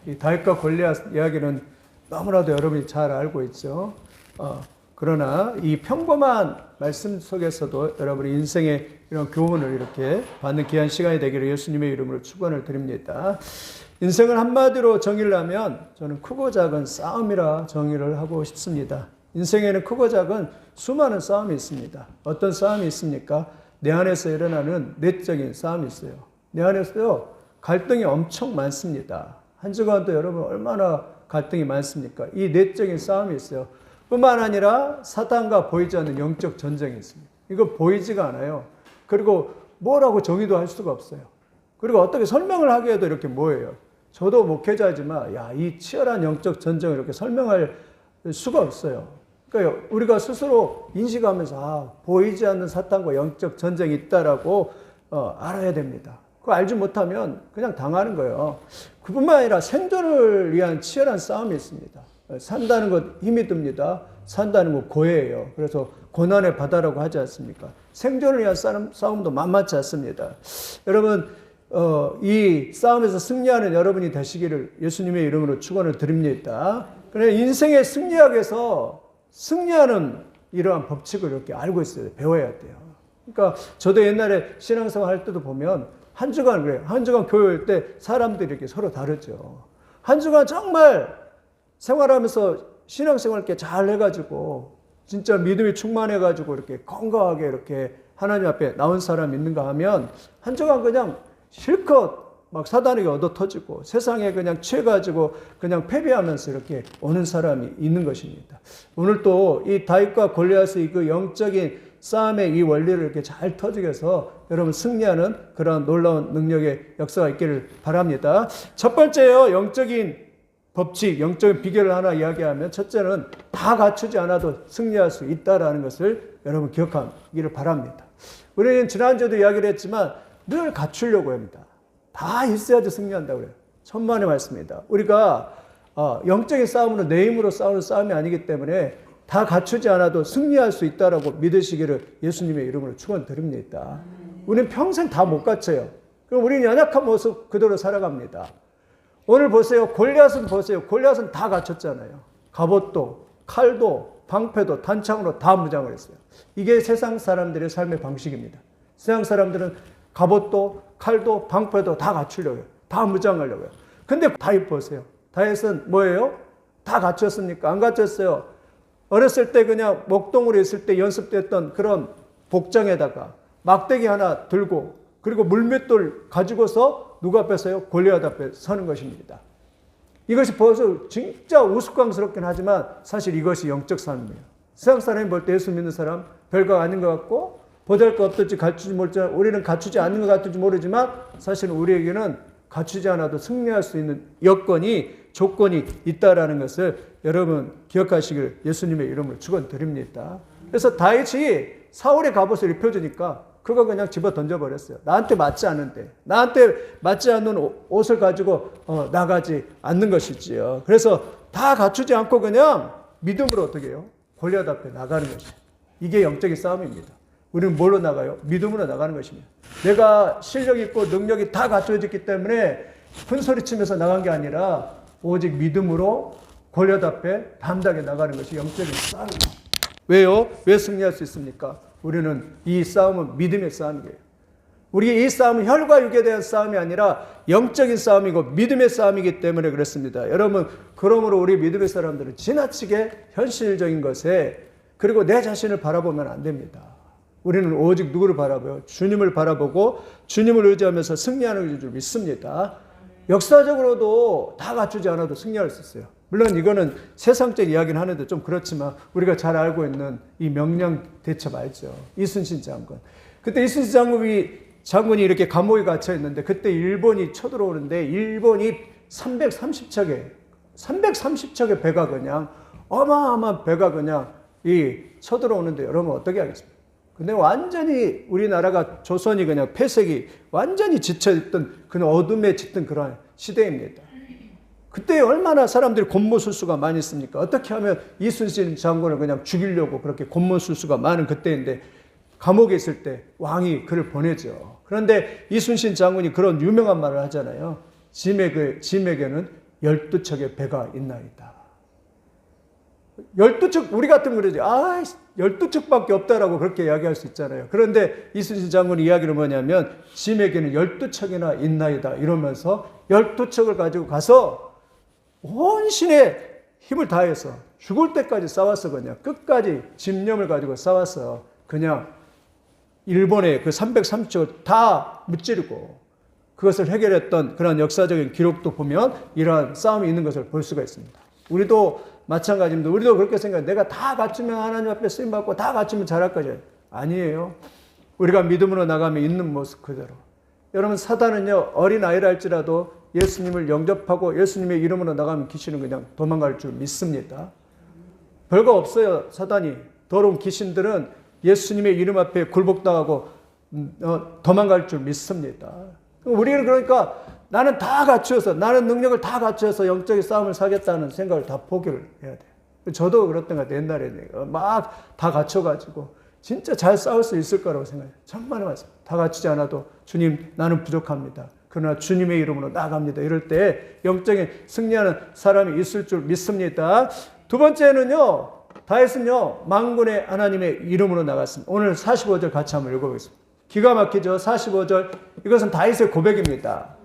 이 다윗과 골리앗 이야기는 너무나도 여러분이 잘 알고 있죠. 그러나 이 평범한 말씀 속에서도 여러분이 인생의 이런 교훈을 이렇게 받는 귀한 시간이 되기를 예수님의 이름으로 축원을 드립니다. 인생을 한마디로 정의를 하면 저는 크고 작은 싸움이라 정의를 하고 싶습니다. 인생에는 크고 작은 수많은 싸움이 있습니다. 어떤 싸움이 있습니까? 내 안에서 일어나는 내적인 싸움이 있어요. 내 안에서요, 갈등이 엄청 많습니다. 한 주간도 여러분 얼마나 갈등이 많습니까? 이 내적인 싸움이 있어요. 뿐만 아니라 사탄과 보이지 않는 영적 전쟁이 있습니다. 이거 보이지가 않아요. 그리고 뭐라고 정의도 할 수가 없어요. 그리고 어떻게 설명을 하기에도 이렇게 뭐예요? 저도 목회자지만 이 치열한 영적 전쟁을 이렇게 설명할 수가 없어요. 그러니까 우리가 스스로 인식하면서 보이지 않는 사탄과 영적 전쟁이 있다라고 알아야 됩니다. 그거 알지 못하면 그냥 당하는 거예요. 그뿐만 아니라 생존을 위한 치열한 싸움이 있습니다. 산다는 것 힘이 듭니다. 산다는 것 고해예요. 그래서 고난의 바다라고 하지 않습니까? 생존을 위한 싸움도 만만치 않습니다. 여러분, 이 싸움에서 승리하는 여러분이 되시기를 예수님의 이름으로 축원을 드립니다. 그런데 인생의 승리학에서 승리하는 이러한 법칙을 이렇게 알고 있어야 돼요. 배워야 돼요. 그러니까 저도 옛날에 신앙생활 할 때도 보면 한 주간 그래요. 한 주간 교회일 때 사람들이 이렇게 서로 다르죠. 한 주간 정말 생활하면서 신앙생활 이렇게 잘 해가지고 진짜 믿음이 충만해가지고 이렇게 건강하게 이렇게 하나님 앞에 나온 사람이 있는가 하면 한 주간 그냥 실컷 막 사단에게 얻어 터지고 세상에 그냥 취해가지고 그냥 패배하면서 이렇게 오는 사람이 있는 것입니다. 오늘 또 이 다윗과 골리앗의 그 영적인 싸움의 이 원리를 이렇게 잘 터지게 해서 여러분 승리하는 그런 놀라운 능력의 역사가 있기를 바랍니다. 첫 번째요, 영적인 법칙, 영적인 비결을 하나 이야기하면 첫째는 다 갖추지 않아도 승리할 수 있다는 것을 여러분 기억하기를 바랍니다. 우리는 지난주에도 이야기를 했지만 늘 갖추려고 합니다. 다 있어야지 승리한다고 그래요. 천만의 말씀입니다. 우리가 영적인 싸움은 내 힘으로 싸우는 싸움이 아니기 때문에 다 갖추지 않아도 승리할 수 있다라고 믿으시기를 예수님의 이름으로 축원드립니다. 우리는 평생 다 못 갖춰요. 그럼 우리는 연약한 모습 그대로 살아갑니다. 오늘 보세요. 골리앗은 보세요. 골리앗은 다 갖췄잖아요. 갑옷도, 칼도, 방패도, 단창으로 다 무장을 했어요. 이게 세상 사람들의 삶의 방식입니다. 세상 사람들은 갑옷도, 칼도, 방패도 다 갖추려고 해요. 다 무장하려고 해요. 근데 다윗 보세요. 다윗은 뭐예요? 다 갖췄습니까? 안 갖췄어요. 어렸을 때 그냥 목동으로 있을 때 연습됐던 그런 복장에다가 막대기 하나 들고 그리고 물맷돌 가지고서 누구 앞에서요? 골리앗 앞에 서는 것입니다. 이것이 벌써 진짜 우스꽝스럽긴 하지만 사실 이것이 영적 삶이에요. 세상 사람이 볼 때 예수 믿는 사람 별거 아닌 것 같고 보잘것없을지 갖추지 모르지 우리는 갖추지 않는 것 같을지 모르지만 사실은 우리에게는 갖추지 않아도 승리할 수 있는 여건이 조건이 있다라는 것을 여러분 기억하시길 예수님의 이름으로 축원드립니다. 그래서 다윗이 사울의 갑옷을 입혀주니까 그거 그냥 집어 던져버렸어요. 나한테 맞지 않은데 나한테 맞지 않는 옷을 가지고 나가지 않는 것이지요. 그래서 다 갖추지 않고 그냥 믿음으로 어떻게 해요? 골리앗 앞에 나가는 것이에요. 이게 영적인 싸움입니다. 우리는 뭘로 나가요? 믿음으로 나가는 것입니다. 내가 실력 있고 능력이 다 갖춰졌기 때문에 큰 소리 치면서 나간 게 아니라 오직 믿음으로 골리앗 앞에 담대하게 나가는 것이 영적인 싸움입니다. 왜요? 왜 승리할 수 있습니까? 우리는 이 싸움은 믿음의 싸움이에요. 우리 이 싸움은 혈과 육에 대한 싸움이 아니라 영적인 싸움이고 믿음의 싸움이기 때문에 그렇습니다. 여러분, 그러므로 우리 믿음의 사람들은 지나치게 현실적인 것에 그리고 내 자신을 바라보면 안 됩니다. 우리는 오직 누구를 바라봐요? 주님을 바라보고 주님을 의지하면서 승리하는 줄 믿습니다. 역사적으로도 다 갖추지 않아도 승리할 수 있어요. 물론 이거는 세상적 이야기는 하는데 좀 그렇지만 우리가 잘 알고 있는 이 명량 대첩 알죠? 이순신 장군. 그때 이순신 장군이 이렇게 감옥에 갇혀 있는데 그때 일본이 쳐들어오는데 일본이 330척의 배가 그냥 어마어마한 배가 그냥 쳐들어오는데 여러분 어떻게 하겠습니까? 근데 완전히 우리나라가 조선이 그냥 폐색이 완전히 지쳐있던 그런 어둠에 짙은 그런 시대입니다. 그때 얼마나 사람들이 곤모술수가 많이 있습니까? 어떻게 하면 이순신 장군을 그냥 죽이려고 그렇게 곤모술수가 많은 그때인데 감옥에 있을 때 왕이 그를 보내죠. 그런데 이순신 장군이 그런 유명한 말을 하잖아요. 짐에게는 12척의 배가 있나이다. 12척, 우리 같으면 그러지. 12척밖에 없다라고 그렇게 이야기할 수 있잖아요. 그런데 이순신 장군의 이야기는 뭐냐면 짐에게는 12척이나 있나이다 이러면서 12척을 가지고 가서 온 신의 힘을 다해서 죽을 때까지 싸웠어. 그냥 끝까지 집념을 가지고 싸웠어. 그냥 일본의 그 330척을 다 무찌르고 그것을 해결했던 그런 역사적인 기록도 보면 이러한 싸움이 있는 것을 볼 수가 있습니다. 우리도 마찬가지입니다. 우리도 그렇게 생각해요. 내가 다 갖추면 하나님 앞에 쓰임받고 다 갖추면 잘할 거죠. 아니에요. 우리가 믿음으로 나가면 있는 모습 그대로. 여러분, 사단은요, 어린아이라 할지라도 예수님을 영접하고 예수님의 이름으로 나가면 귀신은 그냥 도망갈 줄 믿습니다. 별거 없어요. 사단이. 더러운 귀신들은 예수님의 이름 앞에 굴복당하고 도망갈 줄 믿습니다. 우리는 그러니까 나는 다 갖추어서, 나는 능력을 다 갖추어서 영적인 싸움을 사겠다는 생각을 다 포기를 해야 돼요. 저도 그랬던 것 같아요. 옛날에 막 다 갖춰가지고 진짜 잘 싸울 수 있을 거라고 생각해요. 정말 맞습니다. 다 갖추지 않아도 주님, 나는 부족합니다. 그러나 주님의 이름으로 나갑니다. 이럴 때 영적인 승리하는 사람이 있을 줄 믿습니다. 두 번째는요, 다윗은요, 만군의 하나님의 이름으로 나갔습니다. 오늘 45절 같이 한번 읽어보겠습니다. 기가 막히죠? 45절. 이것은 다윗의 고백입니다.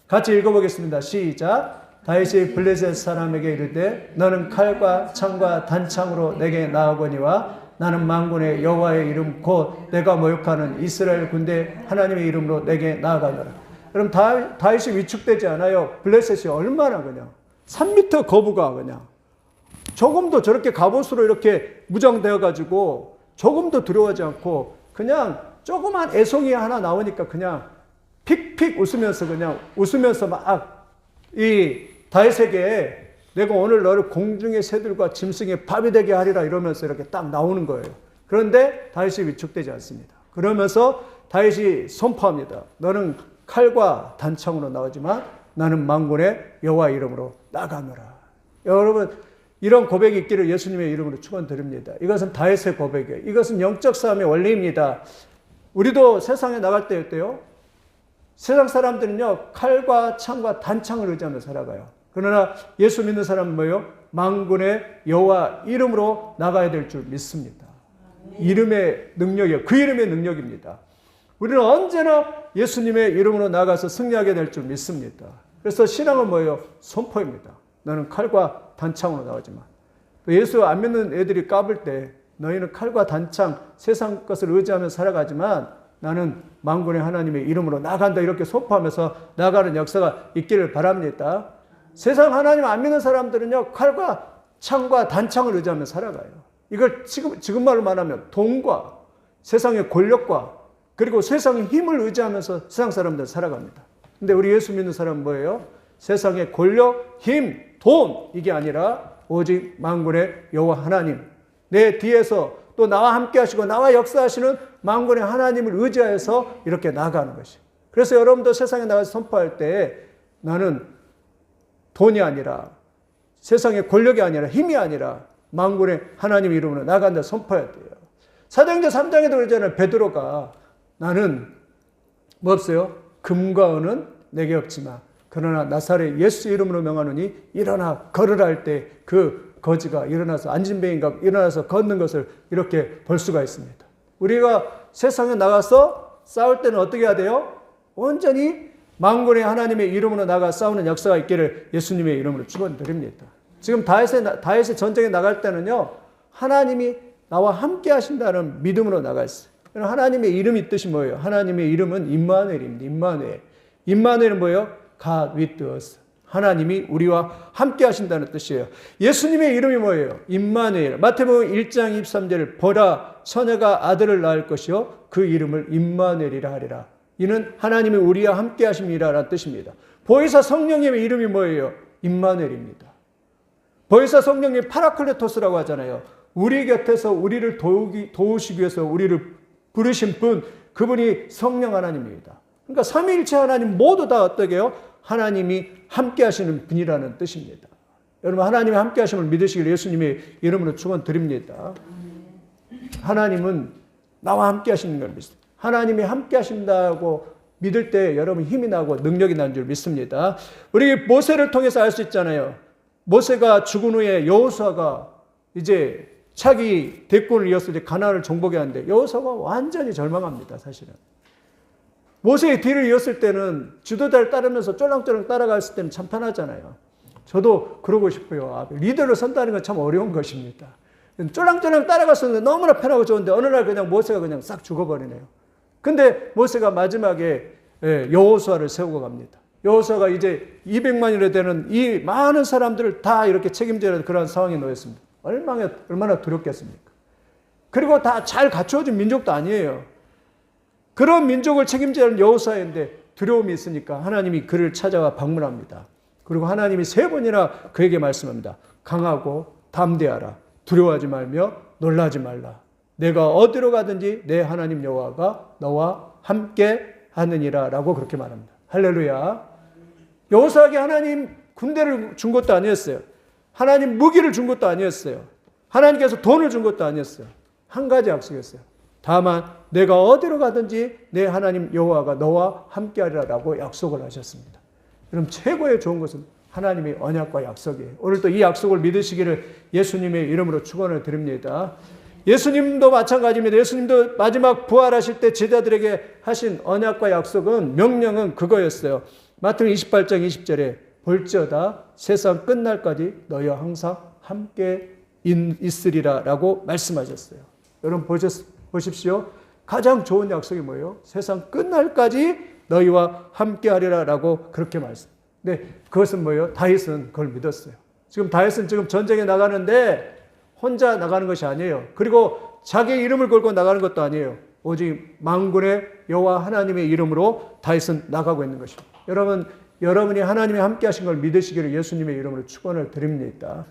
같이 읽어보겠습니다. 시작. 다윗이 블레셋 사람에게 이르되 너는 칼과 창과 단창으로 내게 나아오거니와 나는 만군의 여호와의 이름 곧 내가 모욕하는 이스라엘 군대 하나님의 이름으로 내게 나아가노라. 여러분, 다윗이 위축되지 않아요. 블레셋이 얼마나 그냥 3m 거부가 그냥 조금도 저렇게 갑옷으로 이렇게 무장되어 가지고 조금도 두려워하지 않고 그냥 조그만 애송이 하나 나오니까 그냥 픽픽 웃으면서 막 이 다윗에게 내가 오늘 너를 공중의 새들과 짐승의 밥이 되게 하리라 이러면서 이렇게 딱 나오는 거예요. 그런데 다윗이 위축되지 않습니다. 그러면서 다윗이 선포합니다. 너는 칼과 단창으로 나오지만 나는 만군의 여호와 이름으로 나가노라. 여러분, 이런 고백이 있기를 예수님의 이름으로 축원드립니다. 이것은 다윗의 고백이에요. 이것은 영적 싸움의 원리입니다. 우리도 세상에 나갈 때 어때요? 세상 사람들은요, 칼과 창과 단창을 의지하며 살아가요. 그러나 예수 믿는 사람은 뭐예요? 만군의 여호와 이름으로 나가야 될 줄 믿습니다. 이름의 능력이에요. 그 이름의 능력입니다. 우리는 언제나 예수님의 이름으로 나가서 승리하게 될 줄 믿습니다. 그래서 신앙은 뭐예요? 선포입니다. 너는 칼과 단창으로 나오지만. 예수 안 믿는 애들이 까불 때 너희는 칼과 단창, 세상 것을 의지하며 살아가지만 나는 만군의 하나님의 이름으로 나간다 이렇게 선포하면서 나가는 역사가 있기를 바랍니다. 세상 하나님 안 믿는 사람들은요, 칼과 창과 단창을 의지하며 살아가요. 이걸 지금 말로 말하면 돈과 세상의 권력과 그리고 세상의 힘을 의지하면서 세상 사람들 살아갑니다. 근데 우리 예수 믿는 사람은 뭐예요? 세상의 권력, 힘, 돈 이게 아니라 오직 만군의 여호와 하나님, 내 뒤에서 또 나와 함께 하시고 나와 역사하시는 만군의 하나님을 의지하여서 이렇게 나아가는 것이에요. 그래서 여러분도 세상에 나가서 선포할 때 나는 돈이 아니라 세상의 권력이 아니라 힘이 아니라 만군의 하나님 이름으로 나간다 선포해야 돼요. 사도행전 3장에도 그러잖아요. 베드로가 나는 뭐 없어요? 금과 은은 내게 없지만 그러나 나사렛 예수 이름으로 명하노니 일어나 걸으라 할 때 그 거지가 일어나서 안진뱅이가 일어나서 걷는 것을 이렇게 볼 수가 있습니다. 우리가 세상에 나가서 싸울 때는 어떻게 해야 돼요? 온전히 만군의 하나님의 이름으로 나가 싸우는 역사가 있기를 예수님의 이름으로 축원드립니다. 지금 다윗의 전쟁에 나갈 때는요, 하나님이 나와 함께 하신다는 믿음으로 나갔어요. 하나님의 이름이 뜻이 뭐예요? 하나님의 이름은 임마누엘입니다. 임마누엘. 임마누엘은 뭐예요? God with us. 하나님이 우리와 함께 하신다는 뜻이에요. 예수님의 이름이 뭐예요? 임마누엘. 마태복음 1장 23절 보라 처녀가 아들을 낳을 것이요 그 이름을 임마누엘이라 하리라. 이는 하나님이 우리와 함께 하심이라라는 뜻입니다. 보혜사 성령님의 이름이 뭐예요? 임마누엘입니다. 보혜사 성령님 파라클레토스라고 하잖아요. 우리 곁에서 우리를 도우시기 위해서 우리를 부르신 분, 그분이 성령 하나님입니다. 그러니까 삼위일체 하나님 모두 다 어떻게 해요? 하나님이 함께 하시는 분이라는 뜻입니다. 여러분, 하나님이 함께 하심을 믿으시길 예수님의 이름으로 축원드립니다. 하나님은 나와 함께 하시는 걸 믿습니다. 하나님이 함께 하신다고 믿을 때 여러분 힘이 나고 능력이 난 줄 믿습니다. 우리 모세를 통해서 알 수 있잖아요. 모세가 죽은 후에 여호수아가 이제 차기 대권을 이었을 때 가나안을 정복해야 하는데 여호수아가 완전히 절망합니다. 사실은. 모세의 뒤를 이었을 때는 지도자를 따르면서 쫄랑쫄랑 따라갔을 때는 참 편하잖아요. 저도 그러고 싶어요. 리더를 선다는 건 참 어려운 것입니다. 쫄랑쫄랑 따라갔었는데 너무나 편하고 좋은데 어느 날 그냥 모세가 그냥 싹 죽어버리네요. 근데 모세가 마지막에 여호수아를 세우고 갑니다. 여호수아가 이제 200만이나 되는 이 많은 사람들을 다 이렇게 책임져야 하는 그런 상황에 놓였습니다. 얼마나 두렵겠습니까? 그리고 다 잘 갖추어진 민족도 아니에요. 그런 민족을 책임져야 하는 여호수아인데 두려움이 있으니까 하나님이 그를 찾아와 방문합니다. 그리고 하나님이 3번이나 그에게 말씀합니다. 강하고 담대하라. 두려워하지 말며 놀라지 말라. 내가 어디로 가든지 내 하나님 여호와가 너와 함께 하느니라 라고 그렇게 말합니다. 할렐루야. 여호수아에게 하나님 군대를 준 것도 아니었어요. 하나님 무기를 준 것도 아니었어요. 하나님께서 돈을 준 것도 아니었어요. 한 가지 약속이었어요. 다만 내가 어디로 가든지 내 하나님 여호와가 너와 함께하리라 라고 약속을 하셨습니다. 그럼 최고의 좋은 것은 하나님의 언약과 약속이에요. 오늘도 이 약속을 믿으시기를 예수님의 이름으로 축원을 드립니다. 예수님도 마찬가지입니다. 예수님도 마지막 부활하실 때 제자들에게 하신 언약과 약속은 명령은 그거였어요. 마태복음 28장 20절에 볼지어다 세상 끝날까지 너희와 항상 함께 있으리라 라고 말씀하셨어요. 여러분 보십시오. 가장 좋은 약속이 뭐예요? 세상 끝날까지 너희와 함께 하리라 라고 그렇게 말씀. 네, 그것은 뭐예요? 다윗은 그걸 믿었어요. 지금 다윗은 지금 전쟁에 나가는데 혼자 나가는 것이 아니에요. 그리고 자기의 이름을 걸고 나가는 것도 아니에요. 오직 만군의 여호와 하나님의 이름으로 다윗은 나가고 있는 것입니다. 여러분이 하나님이 함께 하신 걸 믿으시기를 예수님의 이름으로 축원을 드립니다.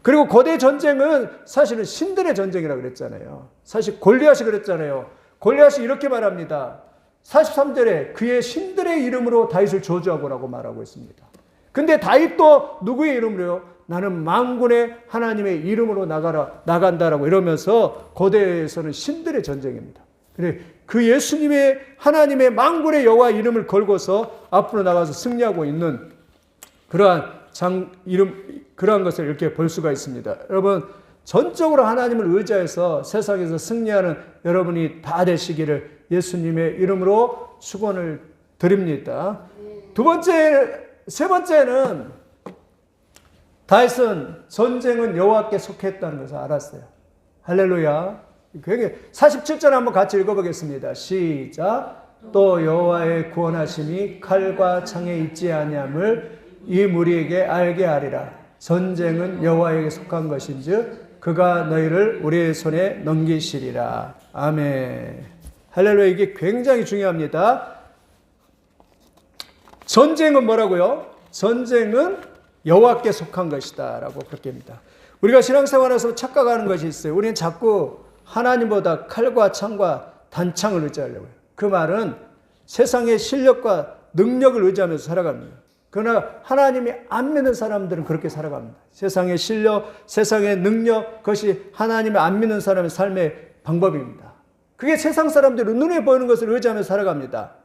그리고 고대 전쟁은 사실은 신들의 전쟁이라고 그랬잖아요. 사실 골리앗이 그랬잖아요. 골리앗이 이렇게 말합니다. 43절에 그의 신들의 이름으로 다윗을 저주하고라고 말하고 있습니다. 근데 다윗도 누구의 이름으로요? 나는 만군의 하나님의 이름으로 나간다라고 이러면서 고대에서는 신들의 전쟁입니다. 그 예수님의 하나님의 만군의 여호와 이름을 걸고서 앞으로 나가서 승리하고 있는 그러한 그러한 것을 이렇게 볼 수가 있습니다. 여러분, 전적으로 하나님을 의지해서 세상에서 승리하는 여러분이 다 되시기를 예수님의 이름으로 축원을 드립니다. 세 번째는 다윗은 전쟁은 여호와께 속했다는 것을 알았어요. 할렐루야. 47절 한번 같이 읽어보겠습니다. 시작. 또 여호와의 구원하심이 칼과 창에 있지 아니함을 이 무리에게 알게 하리라. 전쟁은 여호와에게 속한 것인즉 그가 너희를 우리의 손에 넘기시리라. 아멘. 할렐루야. 이게 굉장히 중요합니다. 전쟁은 뭐라고요? 전쟁은 여호와께 속한 것이다 라고 그렇게 합니다. 우리가 신앙생활에서 착각하는 것이 있어요. 우리는 자꾸 하나님보다 칼과 창과 단창을 의지하려고 해요. 그 말은 세상의 실력과 능력을 의지하면서 살아갑니다. 그러나 하나님이 안 믿는 사람들은 그렇게 살아갑니다. 세상의 실력, 세상의 능력, 그것이 하나님을 안 믿는 사람의 삶의 방법입니다. 그게 세상 사람들은 눈에 보이는 것을 의지하면서 살아갑니다.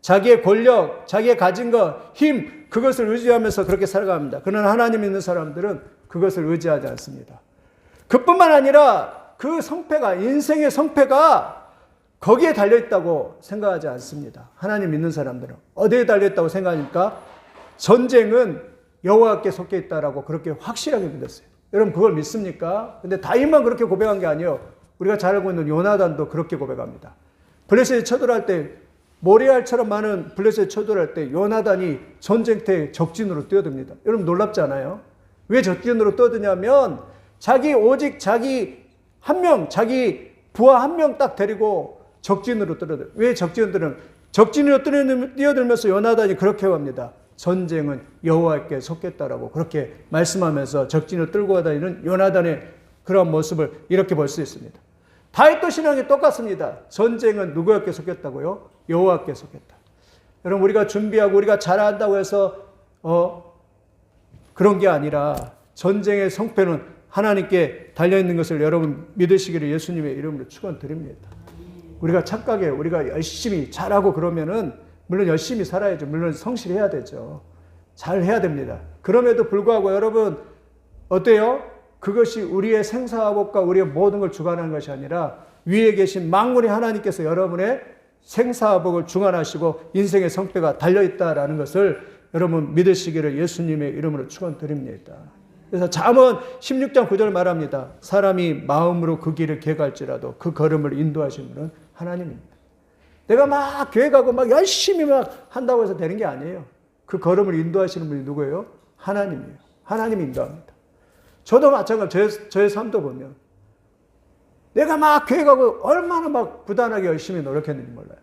자기의 권력, 자기의 가진 것, 힘, 그것을 의지하면서 그렇게 살아갑니다. 그러나 하나님 믿는 사람들은 그것을 의지하지 않습니다. 그뿐만 아니라 그 성패가, 인생의 성패가 거기에 달려있다고 생각하지 않습니다. 하나님 믿는 사람들은 어디에 달려있다고 생각하니까 전쟁은 여호와께 속해 있다라고 그렇게 확실하게 믿었어요. 여러분 그걸 믿습니까? 근데 다윗만 그렇게 고백한 게 아니에요. 우리가 잘 알고 있는 요나단도 그렇게 고백합니다. 블레셋이 쳐들어갈 때 모리알처럼 많은 블레셋이 쳐들어갈 때 요나단이 전쟁터에 적진으로 뛰어듭니다. 여러분 놀랍지 않아요? 왜 적진으로 뛰어드냐면 오직 자기 한 명, 자기 부하 한 명 딱 데리고 적진으로 뛰어들어요. 왜 적진으로 뛰어들면서 요나단이 그렇게 합니다. 전쟁은 여호와께 속했다라고 그렇게 말씀하면서 적진을 끌고 다니는 요나단의 그런 모습을 이렇게 볼 수 있습니다. 다윗도 신앙이 똑같습니다. 전쟁은 누구에게 속했다고요? 여호와께 속했다. 여러분 우리가 준비하고 우리가 잘한다고 해서 그런 게 아니라 전쟁의 성패는 하나님께 달려있는 것을 여러분 믿으시기를 예수님의 이름으로 축원드립니다. 우리가 착각해요. 우리가 열심히 잘하고 그러면은 물론 열심히 살아야죠. 물론 성실해야 되죠. 잘 해야 됩니다. 그럼에도 불구하고 여러분 어때요? 그것이 우리의 생사화복과 우리의 모든 걸 주관하는 것이 아니라 위에 계신 만군의 하나님께서 여러분의 생사화복을 주관하시고 인생의 성패가 달려있다라는 것을 여러분 믿으시기를 예수님의 이름으로 축원드립니다. 그래서 잠언 16장 9절 말합니다. 사람이 마음으로 그 길을 계획할지라도 그 걸음을 인도하시는 분은 하나님입니다. 내가 막 계획하고 막 열심히 막 한다고 해서 되는 게 아니에요. 그 걸음을 인도하시는 분이 누구예요? 하나님이에요. 하나님이 인도합니다. 저도 마찬가지로 저의 삶도 보면 내가 막 계획하고 얼마나 막 부단하게 열심히 노력했는지 몰라요.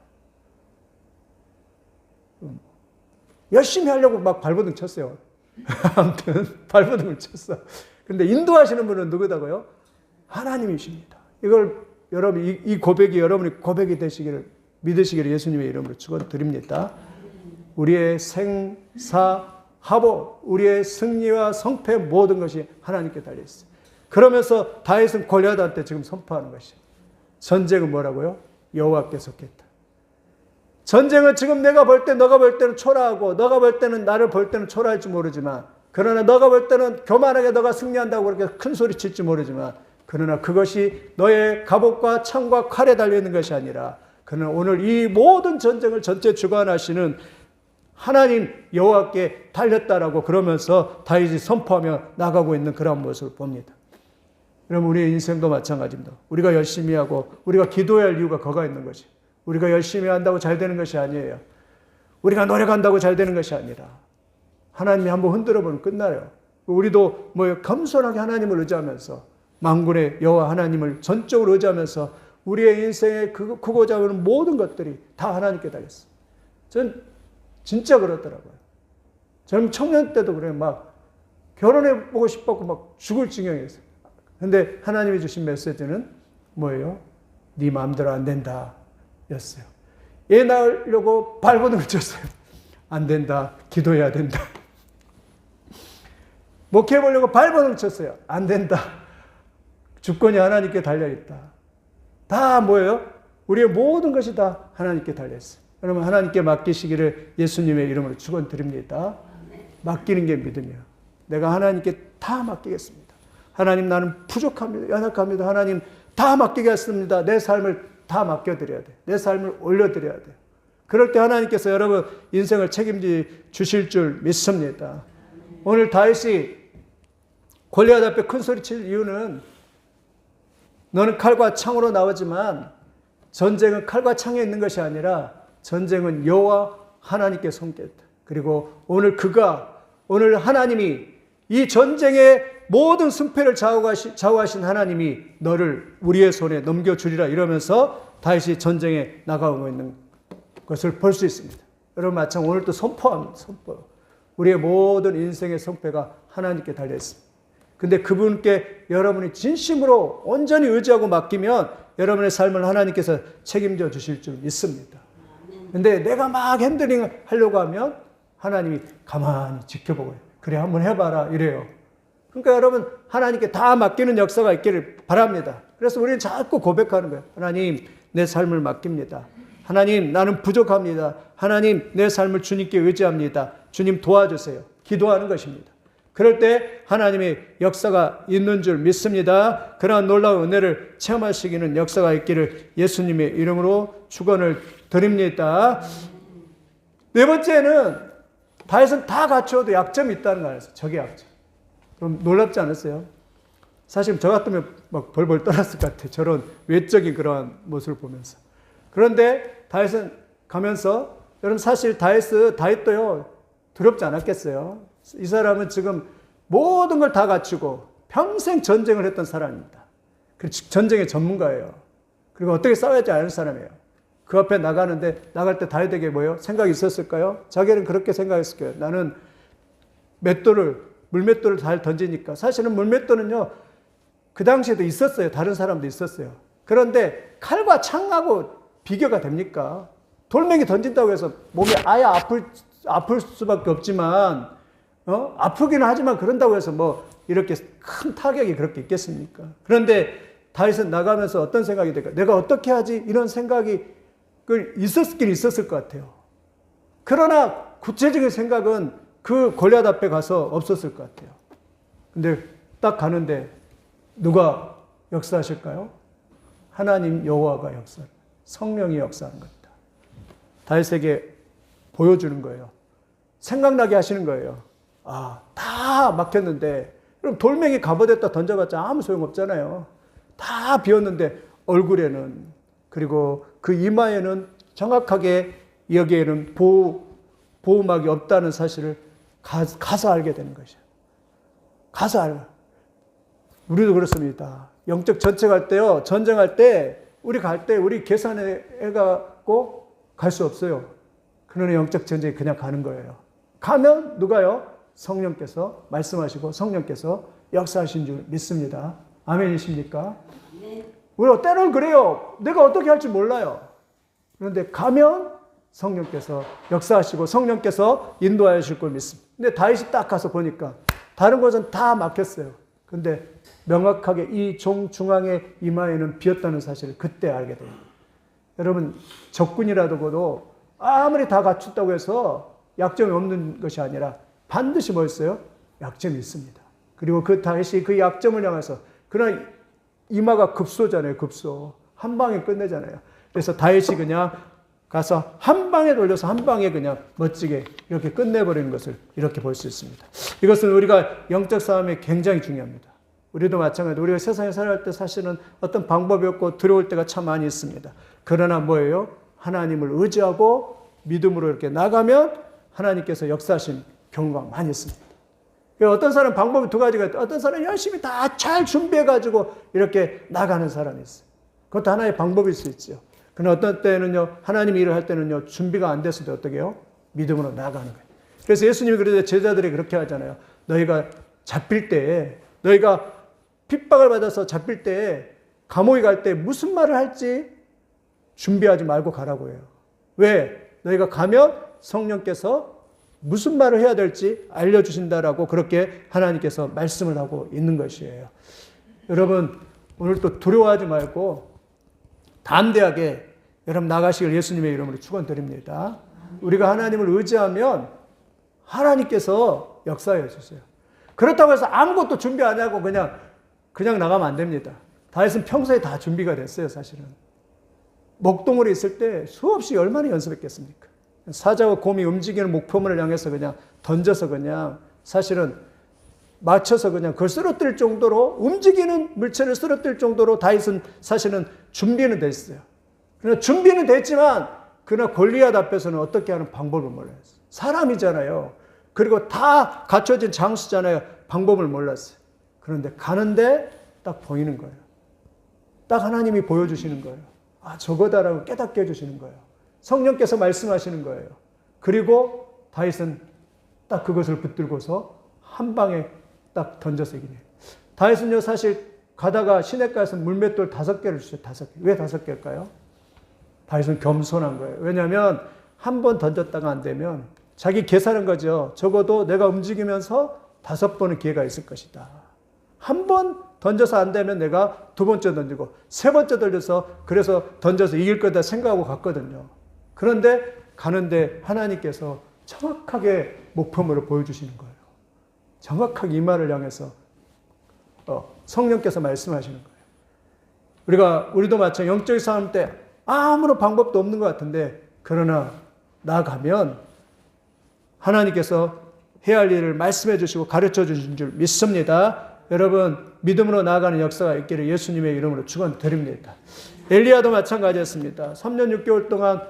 열심히 하려고 막 발버둥 쳤어요. 아무튼 발버둥을 쳤어. 근데 인도하시는 분은 누구다고요? 하나님이십니다. 이걸 여러분 이 고백이 여러분의 고백이 되시기를 믿으시기를 예수님의 이름으로 축원드립니다. 우리의 생사하복, 우리의 승리와 성패 모든 것이 하나님께 달려 있어요. 그러면서 다윗은 골리앗한테 지금 선포하는 것이에요. 전쟁은 뭐라고요? 여호와께 속했다. 전쟁은 지금 내가 볼 때 너가 볼 때는 초라하고 너가 볼 때는 나를 볼 때는 초라할지 모르지만 그러나 너가 볼 때는 교만하게 너가 승리한다고 그렇게 큰 소리 칠지 모르지만 그러나 그것이 너의 갑옷과 창과 칼에 달려있는 것이 아니라 그러나 오늘 이 모든 전쟁을 전체 주관하시는 하나님 여호와께 달렸다라고 그러면서 다윗이 선포하며 나가고 있는 그런 모습을 봅니다. 여러분 우리의 인생도 마찬가지입니다. 우리가 열심히 하고 우리가 기도해야 할 이유가 거가 있는 것이 우리가 열심히 한다고 잘 되는 것이 아니에요. 우리가 노력한다고 잘 되는 것이 아니라 하나님이 한번 흔들어보면 끝나요. 우리도 뭐 겸손하게 하나님을 의지하면서 만군의 여호와 하나님을 전적으로 의지하면서 우리의 인생에 크고자 하는 모든 것들이 다 하나님께 달렸어요. 전 진짜 그렇더라고요. 젊은 청년 때도 그래요. 막 결혼해보고 싶었고 막 죽을 지경이었어요. 근데 하나님이 주신 메시지는 뭐예요? 네 마음대로 안 된다 였어요. 애 낳으려고 발버둥을 쳤어요. 안 된다. 기도해야 된다. 목회해보려고 발버둥을 쳤어요. 안 된다. 주권이 하나님께 달려있다. 다 뭐예요? 우리의 모든 것이 다 하나님께 달려있어요. 여러분 하나님께 맡기시기를 예수님의 이름으로 축원드립니다. 맡기는 게 믿음이에요. 내가 하나님께 다 맡기겠습니다. 하나님 나는 부족합니다. 연약합니다. 하나님 다 맡기겠습니다. 내 삶을 다 맡겨드려야 돼. 내 삶을 올려드려야 돼. 그럴 때 하나님께서 여러분 인생을 책임져 주실 줄 믿습니다. 오늘 다윗이 골리앗 앞에 큰 소리 칠 이유는 너는 칼과 창으로 나오지만 전쟁은 칼과 창에 있는 것이 아니라 전쟁은 여호와 하나님께 손겼다. 그리고 오늘 하나님이 이 전쟁의 모든 승패를 좌우하신 하나님이 너를 우리의 손에 넘겨주리라 이러면서 다윗이 전쟁에 나가고 있는 것을 볼 수 있습니다. 여러분 마찬가지로 오늘 또 선포합니다. 선포. 우리의 모든 인생의 성패가 하나님께 달려 있습니다. 근데 그분께 여러분이 진심으로 온전히 의지하고 맡기면 여러분의 삶을 하나님께서 책임져 주실 줄 믿습니다. 근데 내가 막 핸들링 하려고 하면 하나님이 가만히 지켜보고 그래 한번 해봐라 이래요. 그러니까 여러분 하나님께 다 맡기는 역사가 있기를 바랍니다. 그래서 우리는 자꾸 고백하는 거예요. 하나님 내 삶을 맡깁니다. 하나님 나는 부족합니다. 하나님 내 삶을 주님께 의지합니다. 주님 도와주세요. 기도하는 것입니다. 그럴 때 하나님의 역사가 있는 줄 믿습니다. 그러한 놀라운 은혜를 체험하시기는 역사가 있기를 예수님의 이름으로 축원을 드립니다. 네 번째는 다윗은 다 갖추어도 약점이 있다는 거예요. 적의 약점. 그럼 놀랍지 않았어요? 사실 저 같으면 막 벌벌 떨었을 것 같아요. 저런 외적인 그러한 모습을 보면서. 그런데 다윗은 가면서 여러분 사실 다윗도요 두렵지 않았겠어요? 이 사람은 지금 모든 걸 다 갖추고 평생 전쟁을 했던 사람입니다. 전쟁의 전문가예요. 그리고 어떻게 싸워야지 아는 사람이에요. 그 앞에 나가는데 나갈 때 다윗에게 뭐예요? 생각이 있었을까요? 자기는 그렇게 생각했을 거예요. 나는 물맷돌을 잘 던지니까. 사실은 물맷돌은요 그 당시에도 있었어요. 다른 사람도 있었어요. 그런데 칼과 창하고 비교가 됩니까? 돌멩이 던진다고 해서 몸이 아예 아플 수밖에 없지만 아프기는 하지만 그런다고 해서 뭐 이렇게 큰 타격이 그렇게 있겠습니까? 그런데 다윗은 나가면서 어떤 생각이 들까? 내가 어떻게 하지? 이런 생각이 있었긴 있었을 것 같아요. 그러나 구체적인 생각은 그 골리앗 앞에 가서 없었을 것 같아요. 근데 딱 가는데 누가 역사하실까요? 하나님 여호와가 역사를, 성령이 역사하는 겁니다. 다윗에게 보여주는 거예요. 생각나게 하시는 거예요. 아, 다 막혔는데, 그럼 돌멩이 갑옷에다 던져봤자 아무 소용없잖아요. 다 비었는데 얼굴에는, 그리고 그 이마에는 정확하게 여기에는 보호막이 없다는 사실을 가서 알게 되는 것이죠. 가서 알고. 우리도 그렇습니다. 영적 전쟁할 때요, 전쟁할 때, 우리 갈 때, 우리 계산해갖고 갈 수 없어요. 그러나 영적 전쟁이 그냥 가는 거예요. 가면 누가요? 성령께서 말씀하시고 성령께서 역사하신 줄 믿습니다. 아멘이십니까? 우리가 때로는 그래요. 내가 어떻게 할지 몰라요. 그런데 가면 성령께서 역사하시고 성령께서 인도하실 걸 믿습니다. 근데 다윗이 딱 가서 보니까 다른 곳은 다 막혔어요. 근데 명확하게 이 중앙의 이마에는 비었다는 사실을 그때 알게 돼요. 여러분, 적군이라도 아무리 다 갖췄다고 해서 약점이 없는 것이 아니라 반드시 뭐였어요? 약점이 있습니다. 그리고 그 다윗이 그 약점을 향해서, 그러나 이마가 급소잖아요. 급소. 한 방에 끝내잖아요. 그래서 다윗이 그냥 가서 한 방에 돌려서 한 방에 그냥 멋지게 이렇게 끝내버리는 것을 이렇게 볼 수 있습니다. 이것은 우리가 영적 싸움이 굉장히 중요합니다. 우리도 마찬가지로 우리가 세상에 살아갈 때 사실은 어떤 방법이 없고 두려울 때가 참 많이 있습니다. 그러나 뭐예요? 하나님을 의지하고 믿음으로 이렇게 나가면 하나님께서 역사하신 경우가 많이 있습니다. 어떤 사람은 방법이 두 가지가 있다. 어떤 사람은 열심히 다 잘 준비해가지고 이렇게 나가는 사람이 있어요. 그것도 하나의 방법일 수 있죠. 그러나 어떤 때는요, 하나님 일을 할 때는요, 준비가 안 됐을 때 어떻게 해요? 믿음으로 나가는 거예요. 그래서 예수님이 그러는데 제자들이 그렇게 하잖아요. 너희가 잡힐 때, 너희가 핍박을 받아서 잡힐 때, 감옥에 갈 때 무슨 말을 할지 준비하지 말고 가라고 해요. 왜? 너희가 가면 성령께서 무슨 말을 해야 될지 알려주신다라고 그렇게 하나님께서 말씀을 하고 있는 것이에요. 여러분, 오늘 또 두려워하지 말고 담대하게 여러분 나가시길 예수님의 이름으로 축원드립니다. 우리가 하나님을 의지하면 하나님께서 역사해 주세요. 그렇다고 해서 아무것도 준비 안 하고 그냥 나가면 안 됩니다. 다윗은 평소에 다 준비가 됐어요, 사실은. 목동으로 있을 때 수없이 얼마나 연습했겠습니까? 사자와 곰이 움직이는 목표물을 향해서 그냥 던져서 그냥 사실은 맞춰서 그냥 그걸 쓰러뜨릴 정도로, 움직이는 물체를 쓰러뜨릴 정도로 다윗은 사실은 준비는 됐어요. 그러나 준비는 됐지만 그러나 골리앗 앞에서는 어떻게 하는 방법을 몰라요. 사람이잖아요. 그리고 다 갖춰진 장수잖아요. 방법을 몰랐어요. 그런데 가는데 딱 보이는 거예요. 딱 하나님이 보여주시는 거예요. 아, 저거다라고 깨닫게 해주시는 거예요. 성령께서 말씀하시는 거예요. 그리고 다윗은 딱 그것을 붙들고서 한 방에 딱 던져서 이기네요. 다윗은요, 사실 가다가 시냇가에서 물맷돌 5개를 주셨어요. 5개. 왜 5개일까요? 다윗은 겸손한 거예요. 왜냐하면 한 번 던졌다가 안 되면 자기 계산한 거죠. 적어도 내가 움직이면서 5번의 기회가 있을 것이다. 한 번 던져서 안 되면 내가 두 번째 던지고 세 번째 던져서 그래서 던져서 이길 거다 생각하고 갔거든요. 그런데 가는데 하나님께서 정확하게 목표물을 보여주시는 거예요. 정확하게 이마를 향해서 성령께서 말씀하시는 거예요. 우리도 마찬가지 영적 싸움 때 아무런 방법도 없는 것 같은데, 그러나 나가면 하나님께서 해야 할 일을 말씀해 주시고 가르쳐 주신 줄 믿습니다. 여러분, 믿음으로 나아가는 역사가 있기를 예수님의 이름으로 축원드립니다. 엘리야도 마찬가지였습니다. 3년 6개월 동안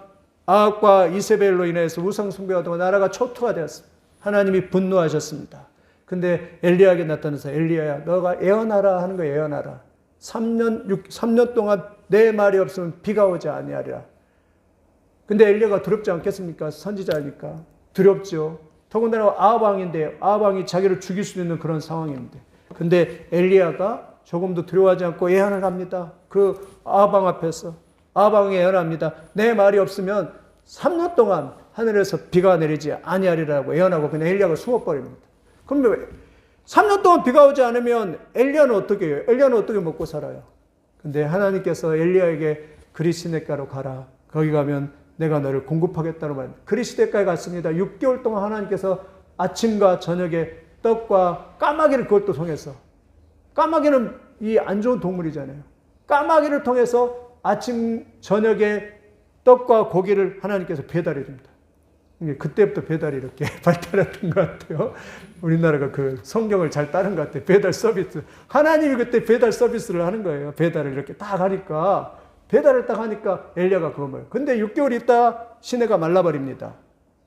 아합과 이세벨로 인해서 우상 숭배하다가 나라가 초토화되었습니다. 하나님이 분노하셨습니다. 근데 엘리야에게 나타나서 엘리야야, 너가 예언하라 하는 거예요. 예언하라. 3년 동안 내 말이 없으면 비가 오지 아니하리라. 근데 엘리야가 두렵지 않겠습니까? 선지자니까. 두렵죠. 더군다나 아합 왕인데 아합 왕이 자기를 죽일 수 있는 그런 상황인데. 근데 엘리야가 조금도 두려워하지 않고 예언을 합니다. 그 아합 왕 앞에서. 아합 왕이 예언합니다. 내 말이 없으면 3년 동안 하늘에서 비가 내리지 아니하리라고 예언하고 그냥 엘리야가 숨어버립니다. 그럼 왜 3년 동안 비가 오지 않으면 엘리야는 어떻게 해요? 엘리야는 어떻게 먹고 살아요? 근데 하나님께서 엘리야에게 그리 시냇가로 가라. 거기 가면 내가 너를 공급하겠다는 말. 그리시대까지 갔습니다. 6개월 동안 하나님께서 아침과 저녁에 떡과 까마귀를 그것도 통해서, 까마귀는 이 안 좋은 동물이잖아요. 까마귀를 통해서 아침 저녁에 떡과 고기를 하나님께서 배달해 줍니다. 그때부터 배달이 이렇게 발달했던 것 같아요. 우리나라가 그 성경을 잘 따른 것 같아요. 배달 서비스. 하나님이 그때 배달 서비스를 하는 거예요. 배달을 이렇게 딱 하니까, 배달을 딱 하니까 엘리야가 그거 뭐예요. 근데 6개월 있다 시내가 말라버립니다.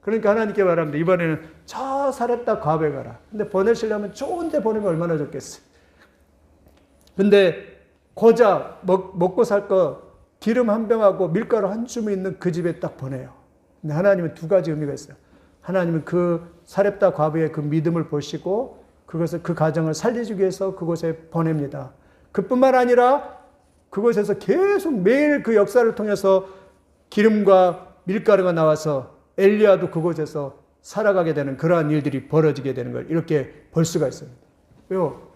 그러니까 하나님께 말합니다. 이번에는 저 사렙다 과부에 가라. 근데 보내시려면 좋은 데 보내면 얼마나 좋겠어요. 근데 고작 먹고 살 거 기름 한 병하고 밀가루 한 줌이 있는 그 집에 딱 보내요. 근데 하나님은 두 가지 의미가 있어요. 하나님은 그 사렙다 과부의 그 믿음을 보시고 그것을, 그 가정을 살리기 위해서 그곳에 보냅니다. 그뿐만 아니라 그곳에서 계속 매일 그 역사를 통해서 기름과 밀가루가 나와서 엘리야도 그곳에서 살아가게 되는 그러한 일들이 벌어지게 되는 걸 이렇게 볼 수가 있습니다. 왜요?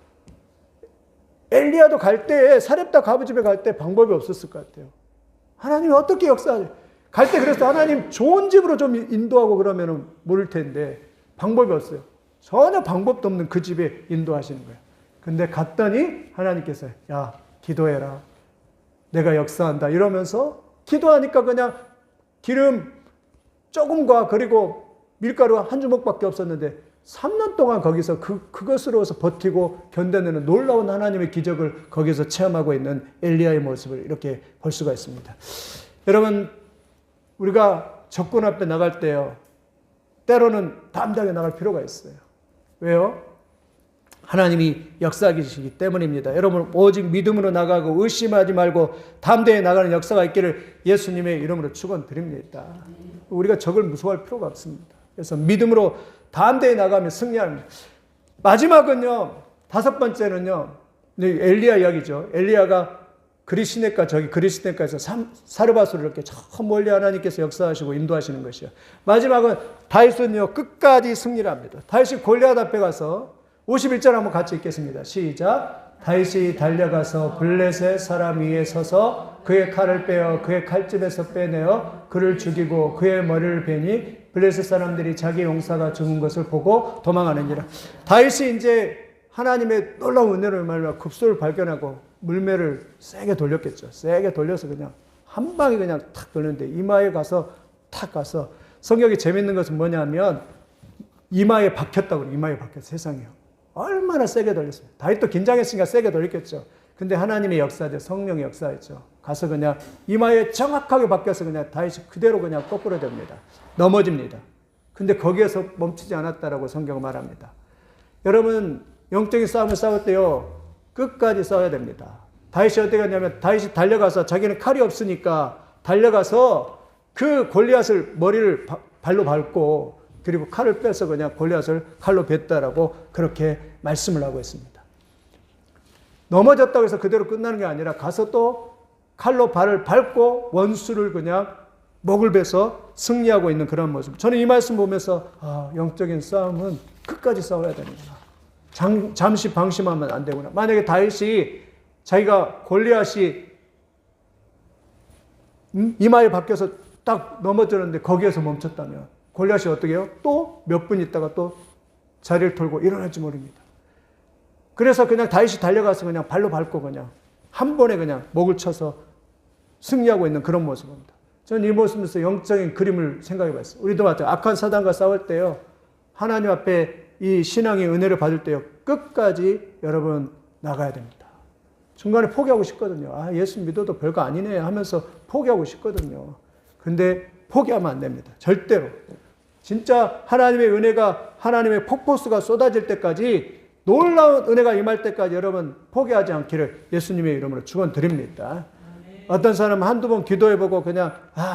엘리야도 갈 때, 사렙다 과부 집에 갈 때 방법이 없었을 것 같아요. 하나님이 어떻게 역사하지? 갈 때 그래서 하나님 좋은 집으로 좀 인도하고 그러면 모를 텐데 방법이 없어요. 전혀 방법도 없는 그 집에 인도하시는 거예요. 근데 갔더니 하나님께서 야, 기도해라. 내가 역사한다. 이러면서 기도하니까 그냥 기름 조금과 그리고 밀가루 한 주먹밖에 없었는데 3년 동안 거기서 그것으로서 버티고 견뎌내는 놀라운 하나님의 기적을 거기서 체험하고 있는 엘리야의 모습을 이렇게 볼 수가 있습니다. 여러분, 우리가 적군 앞에 나갈 때요, 때로는 담대하게 나갈 필요가 있어요. 왜요? 하나님이 역사하시기 때문입니다. 여러분, 오직 믿음으로 나가고 의심하지 말고 담대히 나가는 역사가 있기를 예수님의 이름으로 축원드립니다. 우리가 적을 무서워할 필요가 없습니다. 그래서 믿음으로 담대히 나가면 승리합니다. 마지막은요, 5번째는요, 엘리야 이야기죠. 엘리야가 그리시네가에서 사르밧으로 이렇게 저 멀리 하나님께서 역사하시고 인도하시는 것이요. 마지막은 다윗은요, 끝까지 승리를 합니다. 다윗이 골리앗 앞에 가서 51절 한번 같이 읽겠습니다. 시작. 다윗이 달려가서 블레셋 사람 위에 서서 그의 칼을 빼어 그의 칼집에서 빼내어 그를 죽이고 그의 머리를 베니 블레셋 사람들이 자기 용사가 죽은 것을 보고 도망하느니라. 다윗이 이제 하나님의 놀라운 은혜를 말하며 급소를 발견하고 물매를 세게 돌렸겠죠. 세게 돌려서 그냥 한 방에 그냥 탁 돌렸는데 이마에 가서 탁 가서, 성경이 재밌는 것은 뭐냐면 이마에 박혔다고 그래요. 이마에 박혔어요. 세상에요. 얼마나 세게 돌렸어요. 다윗도 긴장했으니까 세게 돌렸겠죠. 근데 하나님의 역사죠. 성령의 역사였죠. 가서 그냥 이마에 정확하게 박혀서 그냥 다윗이 그대로 그냥 거꾸로 됩니다. 넘어집니다. 근데 거기에서 멈추지 않았다라고 성경은 말합니다. 여러분, 영적인 싸움을 싸울 때요, 끝까지 싸워야 됩니다. 다윗이 어떻게 하냐면, 다윗이 달려가서, 자기는 칼이 없으니까 달려가서 그 골리앗을 머리를 발로 밟고 그리고 칼을 빼서 그냥 골리앗을 칼로 뱉다라고 그렇게 말씀을 하고 있습니다. 넘어졌다고 해서 그대로 끝나는 게 아니라 가서 또 칼로 발을 밟고 원수를 그냥 목을 베서 승리하고 있는 그런 모습. 저는 이 말씀 보면서 영적인 싸움은 끝까지 싸워야 되는구나. 잠시 방심하면 안 되구나. 만약에 다윗이 자기가 골리앗이 이마에 박혀서 딱 넘어졌는데 거기에서 멈췄다면 골리앗이 어떻게 해요? 또 몇 분 있다가 또 자리를 털고 일어날지 모릅니다. 그래서 그냥 다윗이 달려가서 그냥 발로 밟고 그냥 한 번에 그냥 목을 쳐서 승리하고 있는 그런 모습입니다. 저는 이 모습에서 영적인 그림을 생각해 봤어요. 우리도 마찬가지로 악한 사단과 싸울 때요, 하나님 앞에 이 신앙의 은혜를 받을 때요, 끝까지 여러분 나가야 됩니다. 중간에 포기하고 싶거든요. 예수 믿어도 별거 아니네 하면서 포기하고 싶거든요. 근데 포기하면 안 됩니다. 절대로. 진짜 하나님의 은혜가, 하나님의 폭포수가 쏟아질 때까지, 놀라운 은혜가 임할 때까지 여러분 포기하지 않기를 예수님의 이름으로 축원드립니다. 어떤 사람은 한두 번 기도해보고 그냥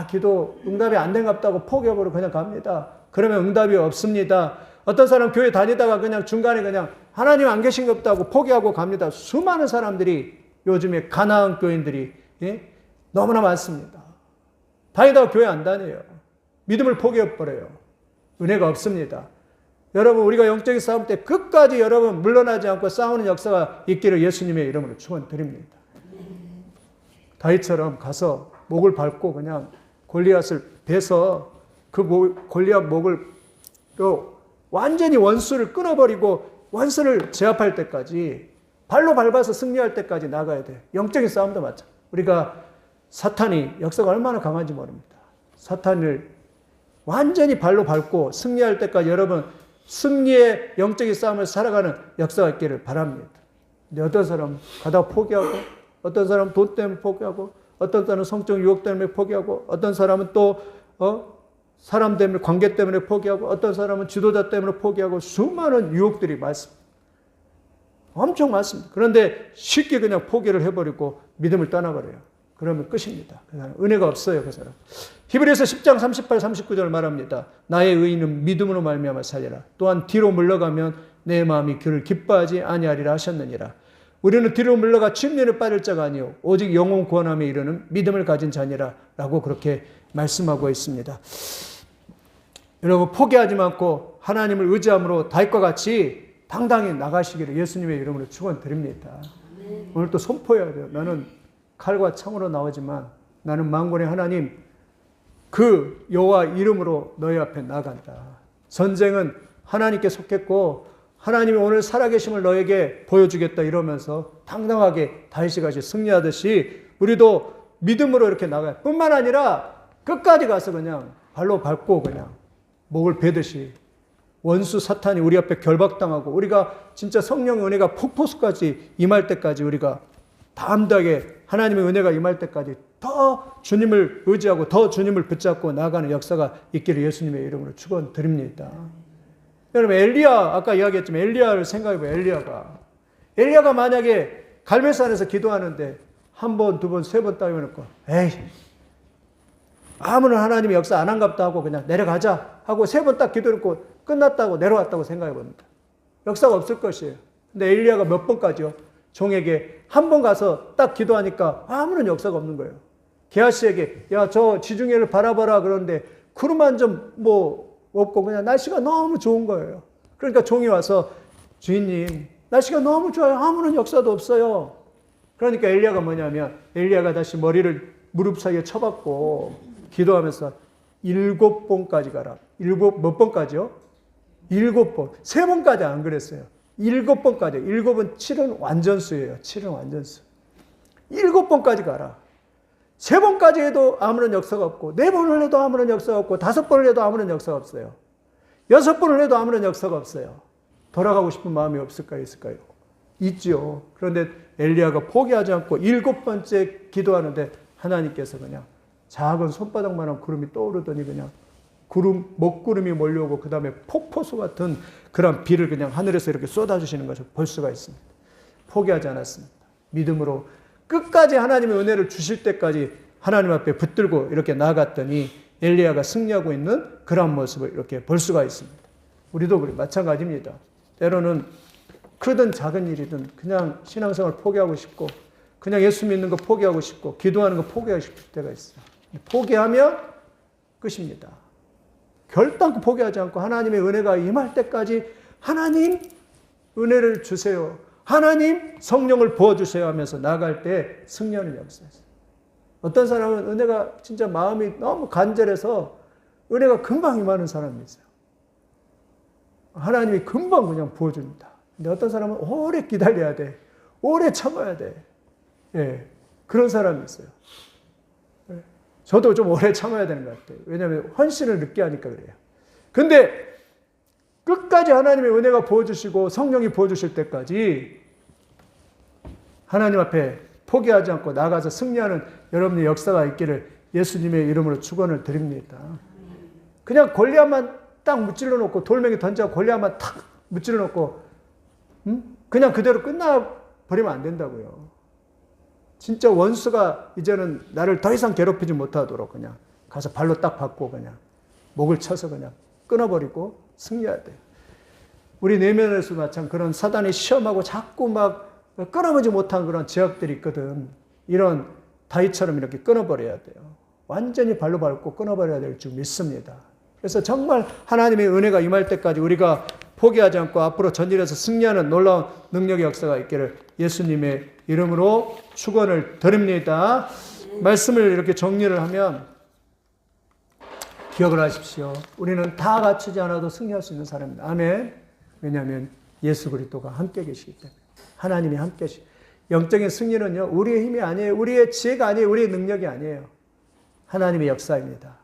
기도 응답이 안 된갑다고 포기해버리고 그냥 갑니다. 그러면 응답이 없습니다. 어떤 사람 교회 다니다가 그냥 중간에 그냥 하나님 안 계신 것 없다고 포기하고 갑니다. 수많은 사람들이 요즘에 가나안 교인들이 너무나 많습니다. 다니다가 교회 안 다녀요. 믿음을 포기해버려요. 은혜가 없습니다. 여러분, 우리가 영적인 싸움 때 끝까지 여러분 물러나지 않고 싸우는 역사가 있기를 예수님의 이름으로 축원드립니다. 다윗처럼 가서 목을 밟고 그냥 골리앗을 베서 골리앗 목을 또 완전히 원수를 끊어버리고 원수를 제압할 때까지 발로 밟아서 승리할 때까지 나가야 돼. 영적인 싸움도 마찬가지. 우리가 사탄이 역사가 얼마나 강한지 모릅니다. 사탄을 완전히 발로 밟고 승리할 때까지 여러분 승리의 영적인 싸움을 살아가는 역사가 있기를 바랍니다. 근데 어떤 사람은 가다가 포기하고, 어떤 사람은 돈 때문에 포기하고, 어떤 사람은 성적 유혹 때문에 포기하고, 어떤 사람은 또 사람 때문에, 관계 때문에 포기하고, 어떤 사람은 지도자 때문에 포기하고, 수많은 유혹들이 많습니다. 엄청 많습니다. 그런데 쉽게 그냥 포기를 해버리고 믿음을 떠나버려요. 그러면 끝입니다. 그 사람 은혜가 없어요. 그 사람. 히브리서 10장 38, 39절 말합니다. 나의 의인은 믿음으로 말미암아 살리라. 또한 뒤로 물러가면 내 마음이 그를 기뻐하지 아니하리라 하셨느니라. 우리는 뒤로 물러가 침륜에 빠질 자가 아니요 오직 영혼 구원함에 이르는 믿음을 가진 자니라 라고 그렇게 말씀하고 있습니다. 여러분 포기하지 않고 하나님을 의지함으로 다윗과 같이 당당히 나가시기를 예수님의 이름으로 축원드립니다. 오늘 또 선포해야 돼요. 나는 칼과 창으로 나오지만 나는 만군의 하나님 그 여호와 이름으로 너희 앞에 나간다. 전쟁은 하나님께 속했고 하나님이 오늘 살아계심을 너에게 보여주겠다 이러면서 당당하게 다윗이 같이 승리하듯이 우리도 믿음으로 이렇게 나가요. 뿐만 아니라 끝까지 가서 그냥 발로 밟고 그냥 목을 베듯이 원수 사탄이 우리 앞에 결박당하고 우리가 진짜 성령의 은혜가 폭포수까지 임할 때까지 우리가 담대하게 하나님의 은혜가 임할 때까지 더 주님을 의지하고 더 주님을 붙잡고 나아가는 역사가 있기를 예수님의 이름으로 축원드립니다. 여러분 엘리야 아까 이야기했지만 엘리야를 생각해봐요. 엘리야가 만약에 갈멜산에서 기도하는데 한 번, 두 번, 세 번 따위놓고 에이 아무런 하나님의 역사 안 한갑다 하고 그냥 내려가자 하고 세 번 딱 기도해놓고 끝났다고 내려왔다고 생각해봅니다. 역사가 없을 것이에요. 근데 엘리야가 몇 번까지요? 종에게 한 번 가서 딱 기도하니까 아무런 역사가 없는 거예요. 게하시에게 야 저 지중해를 바라봐라 그러는데 구름 한 점 뭐 없고 그냥 날씨가 너무 좋은 거예요. 그러니까 종이 와서 주인님 날씨가 너무 좋아요. 아무런 역사도 없어요. 그러니까 엘리야가 뭐냐면 엘리야가 다시 머리를 무릎 사이에 쳐박고 기도하면서 7번까지 가라. 몇 번까지요? 7번. 3번까지 안 그랬어요. 7번까지. 7은 7은 완전수예요. 7은 완전수. 7번까지 가라. 3번까지 해도 아무런 역사가 없고 4번을 해도 아무런 역사가 없고 5번을 해도 아무런 역사가 없어요. 6번을 해도 아무런 역사가 없어요. 돌아가고 싶은 마음이 없을까요? 있을까요? 있죠. 그런데 엘리야가 포기하지 않고 7번째 기도하는데 하나님께서 그냥 작은 손바닥만한 구름이 떠오르더니 그냥 먹구름이 몰려오고 그 다음에 폭포수 같은 그런 비를 그냥 하늘에서 이렇게 쏟아주시는 것을 볼 수가 있습니다. 포기하지 않았습니다. 믿음으로 끝까지 하나님의 은혜를 주실 때까지 하나님 앞에 붙들고 이렇게 나아갔더니 엘리야가 승리하고 있는 그런 모습을 이렇게 볼 수가 있습니다. 우리도 마찬가지입니다. 때로는 크든 작은 일이든 그냥 신앙생활을 포기하고 싶고 그냥 예수 믿는 거 포기하고 싶고 기도하는 거 포기하고 싶을 때가 있어요. 포기하면 끝입니다. 결단코 포기하지 않고 하나님의 은혜가 임할 때까지 하나님 은혜를 주세요. 하나님 성령을 부어주세요 하면서 나갈 때 승리하는 역사였어요. 어떤 사람은 은혜가 진짜 마음이 너무 간절해서 은혜가 금방 임하는 사람이 있어요. 하나님이 금방 그냥 부어줍니다. 근데 어떤 사람은 오래 기다려야 돼. 오래 참아야 돼. 예, 그런 사람이 있어요. 예, 저도 좀 오래 참아야 되는 것 같아요. 왜냐하면 헌신을 늦게 하니까 그래요. 근데 끝까지 하나님의 은혜가 부어주시고 성령이 부어주실 때까지 하나님 앞에 포기하지 않고 나가서 승리하는 여러분의 역사가 있기를 예수님의 이름으로 축원을 드립니다. 그냥 골리앗만 딱 무찔러 놓고 돌멩이 던져 골리앗만 탁 무찔러 놓고 그냥 그대로 끝나버리면 안 된다고요. 진짜 원수가 이제는 나를 더 이상 괴롭히지 못하도록 그냥 가서 발로 딱 받고 그냥 목을 쳐서 그냥 끊어버리고 승리해야 돼요. 우리 내면에서 마찬 그런 사단이 시험하고 자꾸 막 끊어보지 못한 그런 제약들이 있거든. 이런 다윗처럼 이렇게 끊어버려야 돼요. 완전히 발로 밟고 끊어버려야 될 줄 믿습니다. 그래서 정말 하나님의 은혜가 임할 때까지 우리가 포기하지 않고 앞으로 전진해서 승리하는 놀라운 능력의 역사가 있기를 예수님의 이름으로 축원을 드립니다. 말씀을 이렇게 정리를 하면 기억을 하십시오. 우리는 다 갖추지 않아도 승리할 수 있는 사람입니다. 아멘. 왜냐하면 예수 그리스도가 함께 계시기 때문에. 하나님이 함께 계시. 영적인 승리는요, 우리의 힘이 아니에요. 우리의 지혜가 아니에요. 우리의 능력이 아니에요. 하나님의 역사입니다.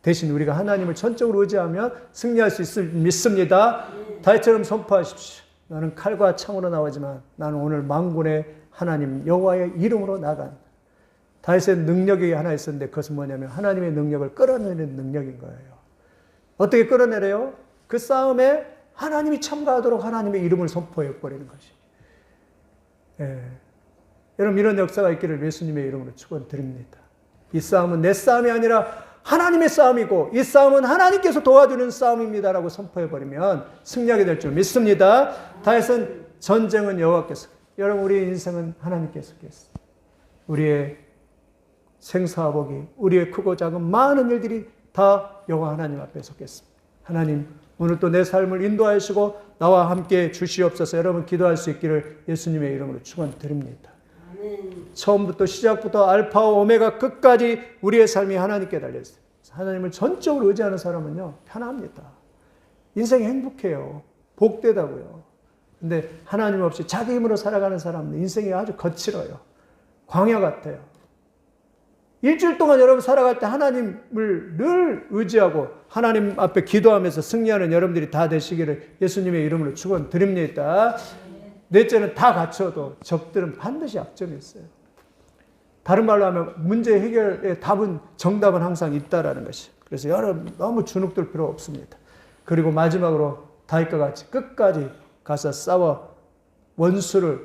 대신 우리가 하나님을 전적으로 의지하면 승리할 수 있을 믿습니다. 다윗처럼 선포하십시오. 나는 칼과 창으로 나오지만 나는 오늘 만군의 하나님 여호와의 이름으로 나간다. 다윗의 능력이 하나 있었는데 그것은 뭐냐면 하나님의 능력을 끌어내는 능력인 거예요. 어떻게 끌어내려요? 그 싸움에 하나님이 참가하도록 하나님의 이름을 선포해 버리는 것이. 예. 여러분 이런 역사가 있기를 예수님의 이름으로 축원드립니다. 이 싸움은 내 싸움이 아니라 하나님의 싸움이고 이 싸움은 하나님께서 도와주는 싸움입니다라고 선포해버리면 승리하게 될 줄 믿습니다. 다윗은 전쟁은 여호와께서, 여러분 우리의 인생은 하나님께서 계십니다. 우리의 생사복이, 우리의 크고 작은 많은 일들이 다 여호와 하나님 앞에 섰겠습니다. 하나님 오늘 또 내 삶을 인도하시고 나와 함께 주시옵소서. 여러분 기도할 수 있기를 예수님의 이름으로 축원드립니다. 처음부터 시작부터 알파와 오메가 끝까지 우리의 삶이 하나님께 달려있어요. 하나님을 전적으로 의지하는 사람은요 편합니다. 인생이 행복해요. 복되다고요. 근데 하나님 없이 자기 힘으로 살아가는 사람은 인생이 아주 거칠어요. 광야 같아요. 일주일 동안 여러분 살아갈 때 하나님을 늘 의지하고 하나님 앞에 기도하면서 승리하는 여러분들이 다 되시기를 예수님의 이름으로 축원드립니다. 넷째는 다 갖춰도 적들은 반드시 약점이 있어요. 다른 말로 하면 문제 해결의 답은, 정답은 항상 있다라는 것이. 그래서 여러분 너무 주눅들 필요 없습니다. 그리고 마지막으로 다윗과 같이 끝까지 가서 싸워 원수를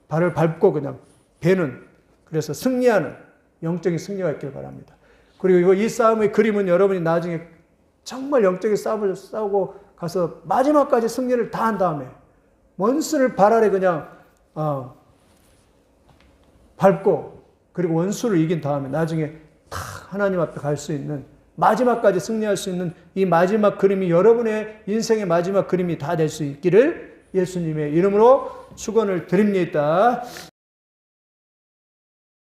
발을 밟고 그냥 베는, 그래서 승리하는 영적인 승리가 있길 바랍니다. 그리고 이 싸움의 그림은 여러분이 나중에 정말 영적인 싸움을 싸우고 가서 마지막까지 승리를 다 한 다음에 원수를 발 아래 그냥 밟고 그리고 원수를 이긴 다음에 나중에 탁 하나님 앞에 갈 수 있는, 마지막까지 승리할 수 있는 이 마지막 그림이 여러분의 인생의 마지막 그림이 다 될 수 있기를 예수님의 이름으로 축원을 드립니다.